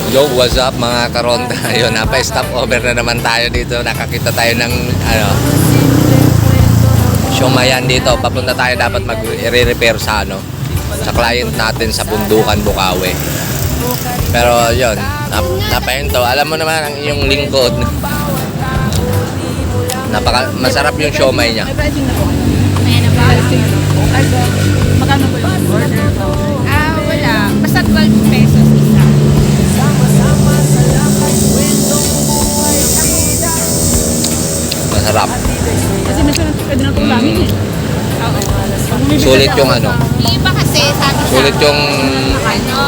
Yo, what's up mga karonda? Ayun, napa-stop over na naman tayo dito. Nakakita tayo ng Shumayan dito. Papunta tayo dapat mag-repair sa sa client natin sa Bundukan, Bukawi. Pero yun, napahinto. Alam mo naman ang iyong lingkod. Masarap yung siomay niya. Ayan na ba? Magkano po yung order? Wala. Basta 12 pesos isa. Masarap. Kasi minsan pwede na tulangin eh. Sulit yung Yung iba kasi sabi sa sulit yung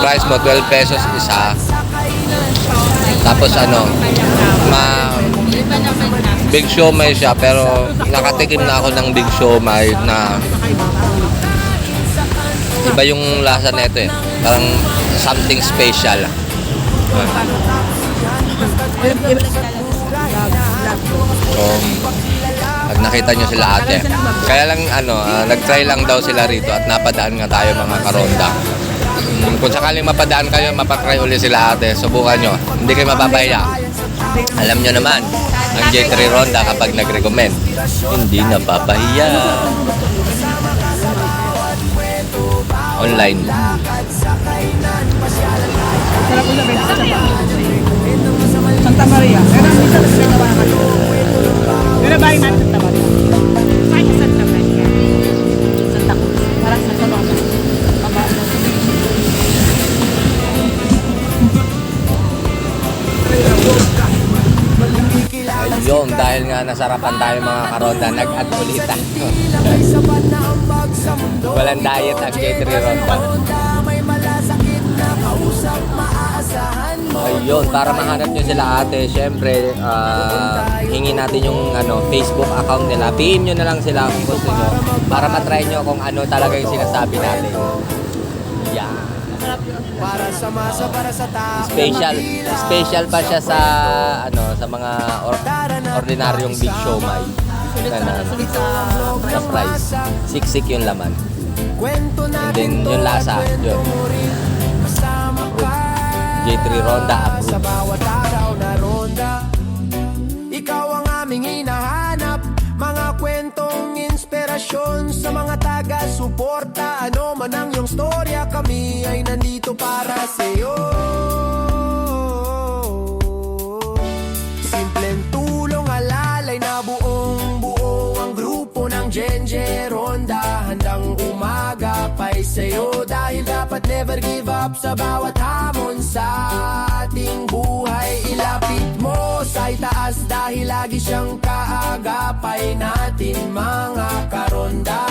price mo, 12 pesos isa. Tapos iba naman na. big siomay siya, pero nakatikim na ako ng big siomay na iba yung lasa nito eh. Parang something special. So, pag nakita nyo sila ate, kaya lang nag-try lang daw sila rito at napadaan nga tayo mga karonda. Kung sakaling mapadaan kayo, mapatry uli sila ate, subukan nyo, hindi kayo mapapahiya. Alam nyo naman, ang J3 Ronda kapag nag-recommend, hindi napapahiya. Online. Sarap po sa Santa Maria. Pero minsan sa Santa Maria. Pero bahay natin Santa Maria. Saan yung Santa Maria? Santa Cruz. Parang Santa Maria. Ayun, dahil nga nasarapan tayo mga karonda, nag-add ulit tayo. Walang diet ang J3 Ronda. Ayun, para mahanap nyo sila ate, syempre, hingin natin yung Facebook account nila. Piin nyo na lang sila kung gusto nyo para matry nyo kung ano talaga yung sinasabi natin. Yeah. Special pa siya sa sa mga ordinaryong big siomai. Na price. Siksik yung laman. And then yung lasa, yun. J3 Ronda approved. Ikaw ang aming hinahanap, mga kwentong inspirasyon sa mga taga-suporta. Ano man ang iyong storya, kami ay nandito para sa'yo. Simpleng tulong, alalay na buong buo ang grupo ng Genje Ronda. Handang umagapay sa'yo dahil dapat never give up sa bawat hamon sa ating buhay. Ilapit mo sa itaas dahil lagi siyang kaagapay natin mga karonda.